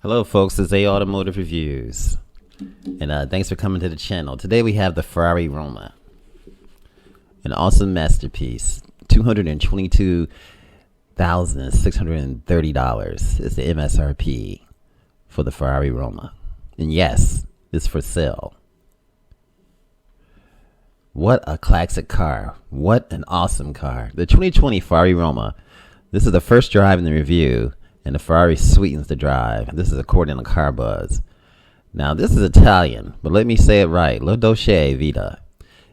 Hello, folks. It's A Automotive Reviews, and thanks for coming to the channel. Today we have the Ferrari Roma, an awesome masterpiece. $222,630 is the MSRP for the Ferrari Roma, and yes, it's for sale. What a classic car! What an awesome car! The 2020 Ferrari Roma. This is the first drive in the review. And the Ferrari sweetens the drive. This is according to Car Buzz. Now, this is Italian, but let me say it right. Nuova Dolce Vita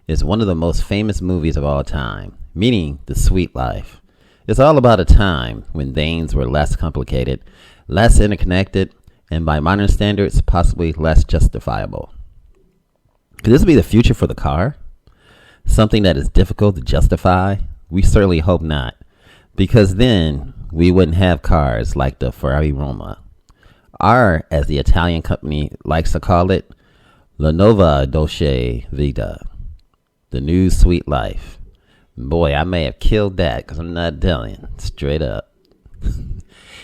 is one of the most famous movies of all time, meaning the sweet life. It's all about a time when things were less complicated, less interconnected, and by modern standards, possibly less justifiable. Could this be the future for the car? Something that is difficult to justify? We certainly hope not, because then we wouldn't have cars like the Ferrari Roma, or, as the Italian company likes to call it, La Nuova Dolce Vita, the new sweet life. Boy, I may have killed that because I'm not Italian, straight up.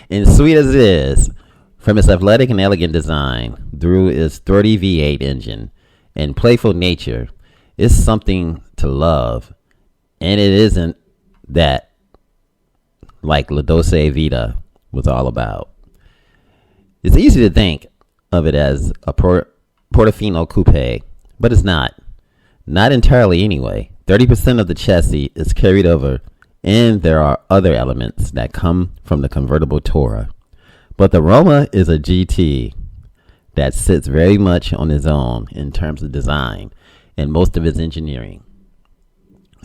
And sweet as it is, from its athletic and elegant design through its throaty V8 engine and playful nature, it's something to love, and it isn't that like La Dolce Vita was all about. It's easy to think of it as a Portofino coupe, but it's not. Not entirely anyway. 30% of the chassis is carried over, and there are other elements that come from the convertible Tourer. But the Roma is a GT that sits very much on its own in terms of design and most of its engineering.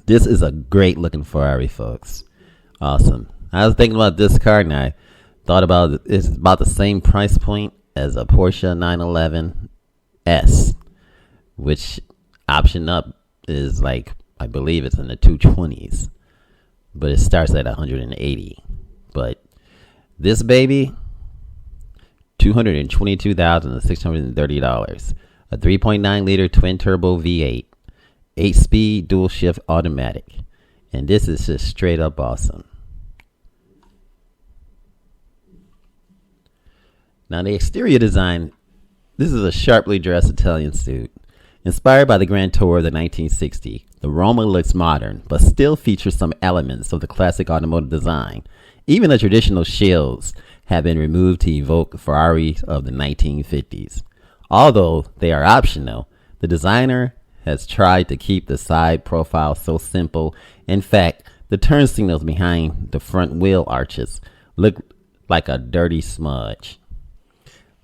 This is a great looking Ferrari, folks. Awesome. I was thinking about this car and I thought about it's about the same price point as a Porsche 911 S, which option up is like, I believe it's in the 220s, but it starts at 180. But this baby, $222,630, a 3.9 liter twin turbo V8, 8-speed dual shift automatic, and this is just straight up awesome. Now, the exterior design, this is a sharply dressed Italian suit. Inspired by the Grand Tour of the 1960, the Roma looks modern, but still features some elements of the classic automotive design. Even the traditional shields have been removed to evoke Ferraris of the 1950s. Although they are optional, the designer has tried to keep the side profile so simple. In fact, the turn signals behind the front wheel arches look like a dirty smudge.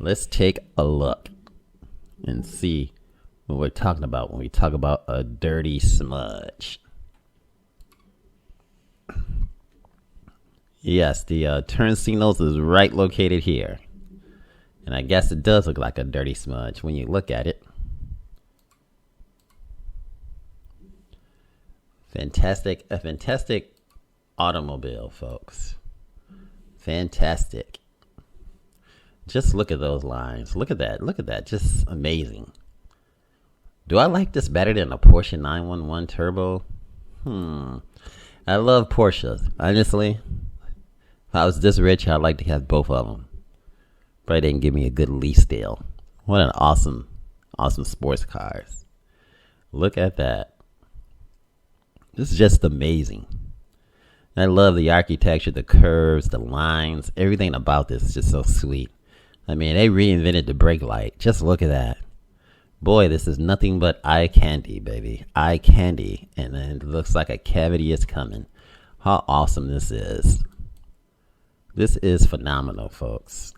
Let's take a look and see what we're talking about when we talk about a dirty smudge. Yes, the turn signals is right located here. And I guess it does look like a dirty smudge when you look at it. A fantastic automobile, folks. Fantastic. Just look at those lines. Look at that. Just amazing. Do I like this better than a Porsche 911 Turbo? I love Porsches. Honestly, if I was this rich, I'd like to have both of them. But they didn't give me a good lease deal. What an awesome sports cars. Look at that. This is just amazing. I love the architecture, the curves, the lines. Everything about this is just so sweet. I mean, they reinvented the brake light. Just look at that. Boy, this is nothing but eye candy, baby. Eye candy. And then it looks like a cavity is coming. How awesome this is. This is phenomenal, folks.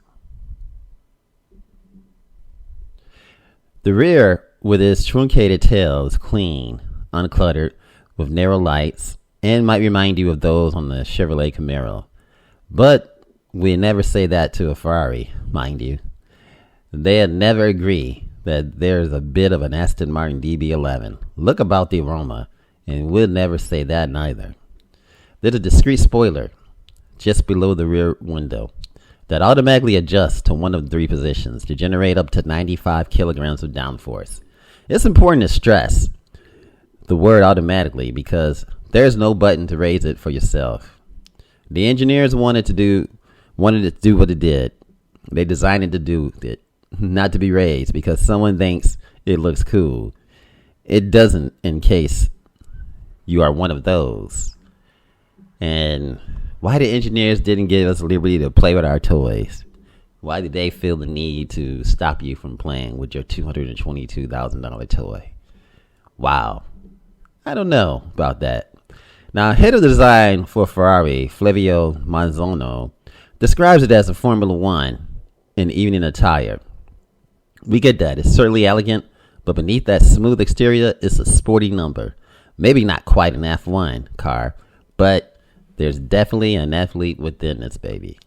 The rear, with its truncated tail, is clean, uncluttered, with narrow lights, and might remind you of those on the Chevrolet Camaro. But we never say that to a Ferrari, mind you. They'd never agree that there's a bit of an Aston Martin DB11. Look about the Roma, and we'll never say that neither. There's a discreet spoiler just below the rear window that automatically adjusts to one of three positions to generate up to 95 kilograms of downforce. It's important to stress the word automatically because there's no button to raise it for yourself. The engineers wanted it to do what it did, They designed it to do it, not to be raised because someone thinks it looks cool. It doesn't, in case you are one of those. And why the engineers didn't give us liberty to play with our toys? Why did they feel the need to stop you from playing with your $222,000 toy? Wow. I don't know about that. Now, head of design for Ferrari, Flavio Manzano, describes it as a Formula One in evening attire. We get that. It's certainly elegant, but beneath that smooth exterior is a sporty number. Maybe not quite an F1 car, but there's definitely an athlete within this baby.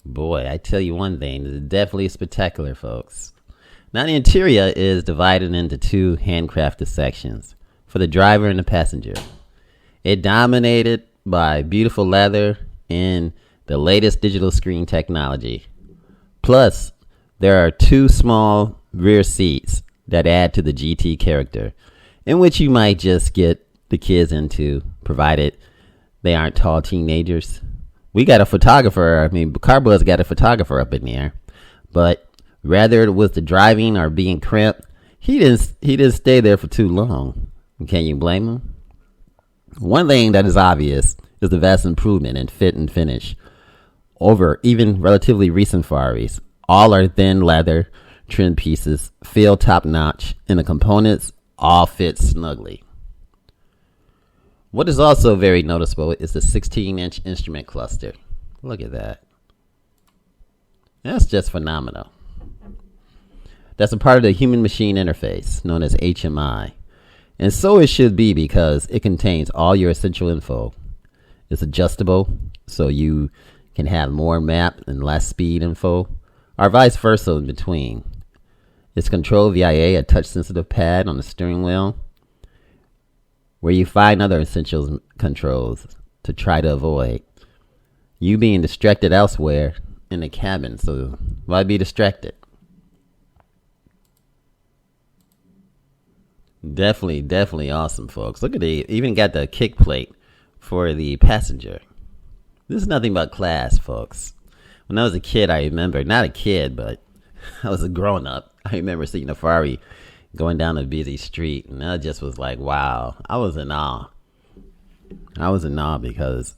Boy, I tell you one thing, it's definitely spectacular, folks. Now, the interior is divided into two handcrafted sections for the driver and the passenger. It dominated by beautiful leather and the latest digital screen technology. Plus, there are two small rear seats that add to the GT character, in which you might just get the kids into, provided they aren't tall teenagers. We got a photographer, Carbuzz got a photographer up in there, but rather it was the driving or being cramped, he didn't stay there for too long. Can you blame him? One thing that is obvious is the vast improvement in fit and finish over even relatively recent Ferraris. All are thin leather trim pieces, feel top notch, and the components all fit snugly. What is also very noticeable is the 16-inch instrument cluster. Look at that. That's just phenomenal. That's a part of the human-machine interface, known as HMI. And so it should be because it contains all your essential info. It's adjustable, so you can have more map and less speed info, or vice versa in between. It's controlled via a touch-sensitive pad on the steering wheel, where you find other essential controls to try to avoid you being distracted elsewhere in the cabin. So why be distracted? Definitely awesome, folks. Look at even got the kick plate for the passenger. This is nothing but class, folks. When I was a kid, I remember, not a kid, but I was a grown up. I remember seeing a Ferrari going down a busy street, and I just was like, wow. I was in awe because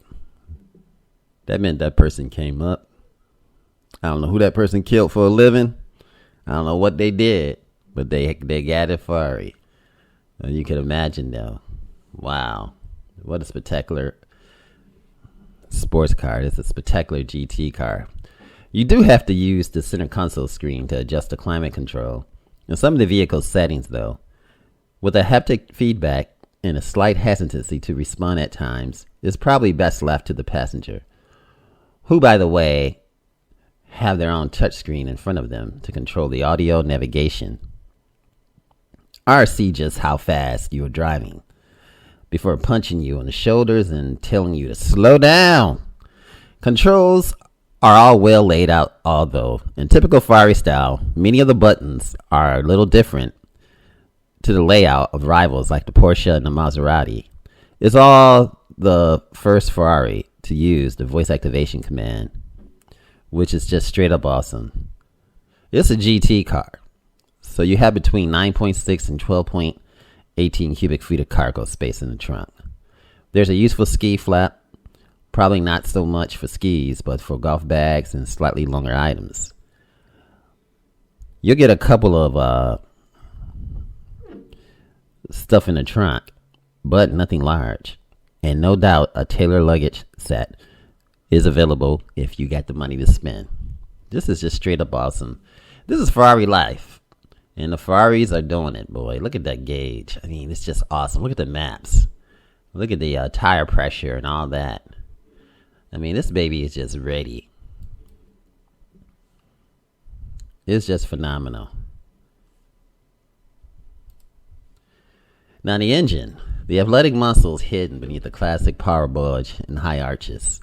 that meant that person came up. I don't know who that person killed for a living. I don't know what they did, but they got a Ferrari. You can imagine, though. Wow, what a spectacular sports car. It's a spectacular GT car. You do have to use the center console screen to adjust the climate control in some of the vehicle's settings, though. With a haptic feedback and a slight hesitancy to respond at times, is probably best left to the passenger, who, by the way, have their own touchscreen in front of them to control the audio navigation, or see just how fast you are driving before punching you on the shoulders and telling you to slow down. Controls are all well laid out, although in typical Ferrari style, many of the buttons are a little different to the layout of rivals like the Porsche and the Maserati. It's all the first Ferrari to use the voice activation command, which is just straight up awesome. It's a GT car, so you have between 9.6 and 12.18 cubic feet of cargo space in the trunk. There's a useful ski flap, probably not so much for skis, but for golf bags and slightly longer items. You'll get a couple of stuff in the trunk, but nothing large. And no doubt a tailored luggage set is available if you got the money to spend. This is just straight up awesome. This is Ferrari life. And the Ferraris are doing it, boy. Look at that gauge. I mean, it's just awesome. Look at the maps. Look at the tire pressure and all that. I mean, this baby is just ready. It's just phenomenal. Now the engine. The athletic muscles hidden beneath the classic power bulge and high arches.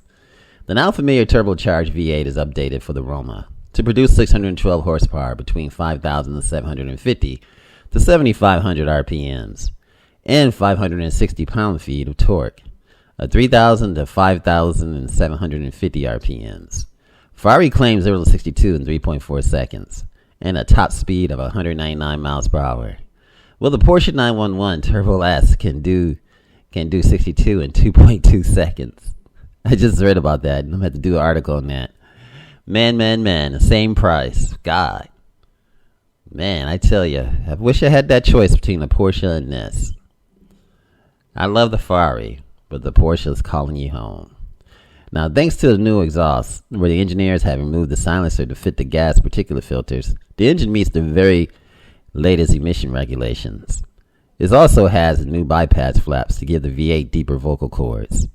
The now familiar turbocharged V8 is updated for the Roma to produce 612 horsepower between 5,750 to 7,500 RPMs. and 560 pound-feet of torque, 3,000 to 5,750 RPMs. Ferrari claims 0 to 62 in 3.4 seconds, and a top speed of 199 miles per hour. Well, the Porsche 911 Turbo S can do 62 in 2.2 seconds. I just read about that, and I'm going to have to do an article on that. Man, the same price. God. Man, I tell you, I wish I had that choice between the Porsche and this. I love the Ferrari, but the Porsche is calling you home. Now, thanks to the new exhaust, where the engineers have removed the silencer to fit the gas particulate filters, the engine meets the very latest emission regulations. It also has new bypass flaps to give the V8 deeper vocal cords,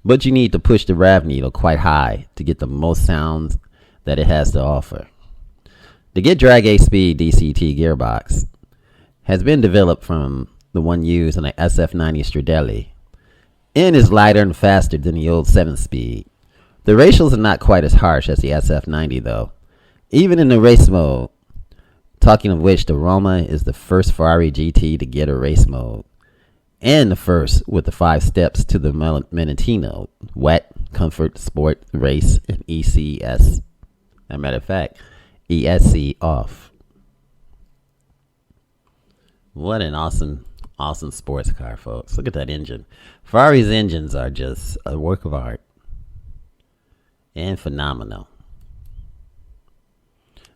but you need to push the rev needle quite high to get the most sounds that it has to offer. The Get Drag 8-speed DCT gearbox has been developed from the one used on the SF90 Stradale, and is lighter and faster than the old 7-speed. The ratios are not quite as harsh as the SF90 though, even in the race mode. Talking of which, the Roma is the first Ferrari GT to get a race mode, and the first with the 5 steps to the Menantino: wet, comfort, sport, race, and ECS. As a matter of fact, ESC off. What an awesome sports car, folks. Look at that engine. Ferrari's engines are just a work of art and phenomenal.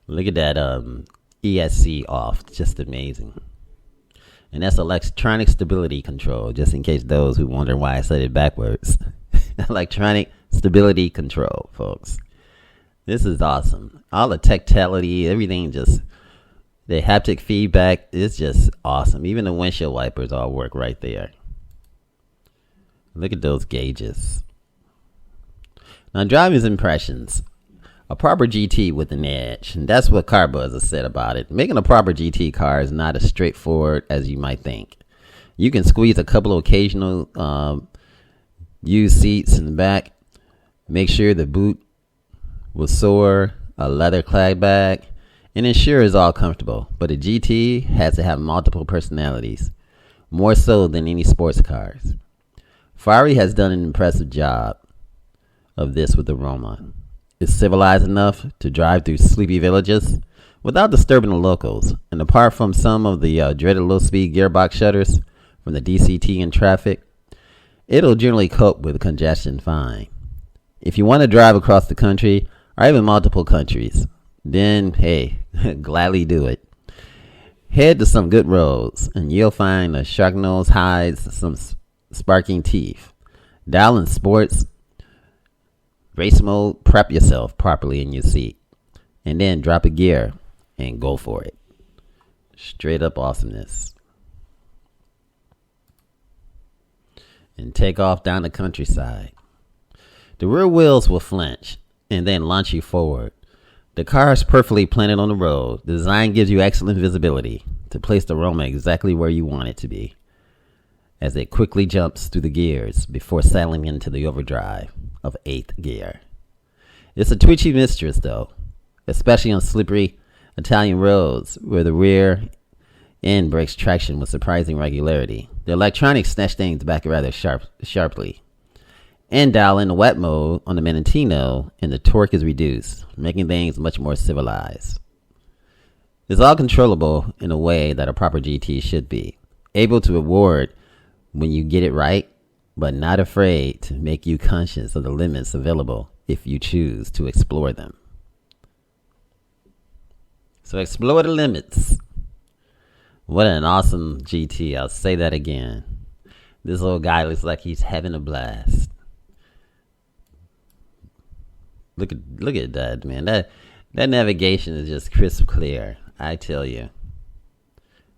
Look at that ESC off, just amazing. And that's electronic stability control, just in case those who wonder why I said it backwards. Electronic stability control, folks. This is awesome. All the tactility, everything, just the haptic feedback is just awesome. Even the windshield wipers all work right there. Look at those gauges. Now, driver's impressions. A proper GT with an edge, and that's what Car Buzz has said about it. Making a proper GT car is not as straightforward as you might think. You can squeeze a couple of occasional used seats in the back, make sure the boot will soar, a leather clad bag, and ensure it's all comfortable. But a GT has to have multiple personalities, more so than any sports cars. Ferrari has done an impressive job of this with the Roma. It's civilized enough to drive through sleepy villages without disturbing the locals, and apart from some of the dreaded low-speed gearbox shudders from the DCT in traffic, it'll generally cope with congestion fine. If you want to drive across the country, or even multiple countries, then hey, gladly do it. Head to some good roads, and you'll find a shark nose hides some sparking teeth. Dial in sports, race mode, prep yourself properly in your seat, and then drop a gear and go for it. Straight up awesomeness. And take off down the countryside. The rear wheels will flinch and then launch you forward. The car is perfectly planted on the road. The design gives you excellent visibility to place the Roma exactly where you want it to be, as it quickly jumps through the gears before settling into the overdrive of 8th gear. It's a twitchy mistress though, especially on slippery Italian roads where the rear end breaks traction with surprising regularity. The electronics snatch things back rather sharply. And dial in the wet mode on the Menantino, and the torque is reduced, making things much more civilized. It's all controllable in a way that a proper GT should be, able to reward when you get it right, but not afraid to make you conscious of the limits available if you choose to explore them. So explore the limits. What an awesome GT. I'll say that again. This old guy looks like he's having a blast. Look at that, man. That navigation is just crisp clear. I tell you.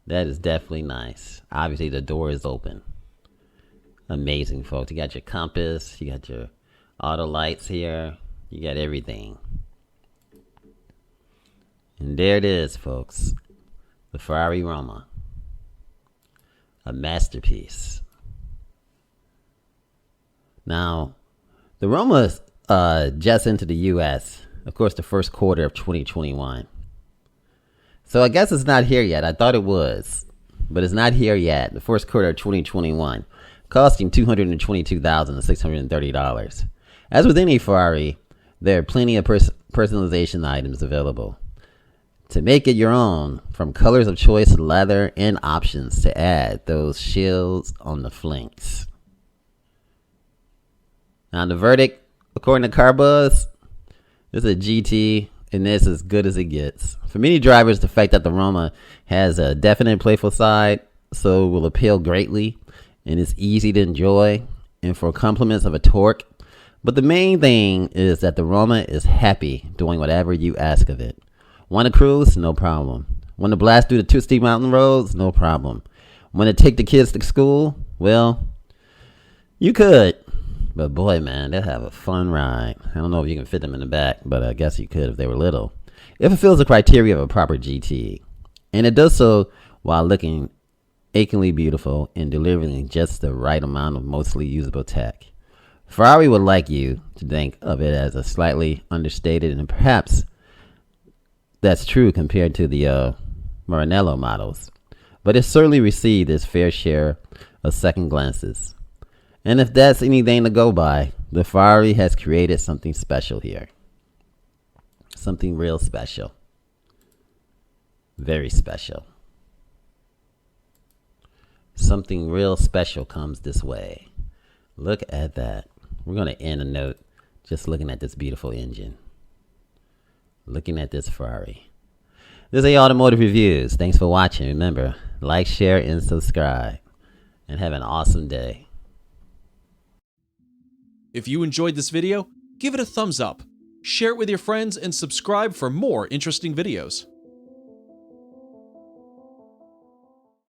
That is definitely nice. Obviously the door is open. Amazing, folks. You got your compass, you got your auto lights here, you got everything. And there it is, folks. The Ferrari Roma. A masterpiece. Now, the Roma just into the U.S., of course, the first quarter of 2021. So I guess it's not here yet. I thought it was. but it's not here yet. The first quarter of 2021, costing $222,630. As with any Ferrari, there are plenty of personalization items available to make it your own, from colors of choice, leather, and options to add those shields on the flanks. Now the verdict, according to CarBuzz, this is a GT, and this is as good as it gets. For many drivers, the fact that the Roma has a definite playful side, so will appeal greatly, and it's easy to enjoy, and for compliments of a torque. But the main thing is that the Roma is happy doing whatever you ask of it. Want to cruise? No problem. Want to blast through the twisty mountain roads? No problem. Want to take the kids to school? Well, you could. But boy, man, they'll have a fun ride. I don't know if you can fit them in the back, but I guess you could if they were little. It fulfills the criteria of a proper GT. And it does so while looking achingly beautiful and delivering just the right amount of mostly usable tech. Ferrari would like you to think of it as a slightly understated, and perhaps that's true compared to the Maranello models. But it certainly received its fair share of second glances. And if that's anything to go by, the Ferrari has created something special here. Something real special. Very special. Something real special comes this way. Look at that. We're going to end a note just looking at this beautiful engine. Looking at this Ferrari. This is Automotive Reviews. Thanks for watching. Remember, like, share, and subscribe. And have an awesome day. If you enjoyed this video, give it a thumbs up, share it with your friends, and subscribe for more interesting videos.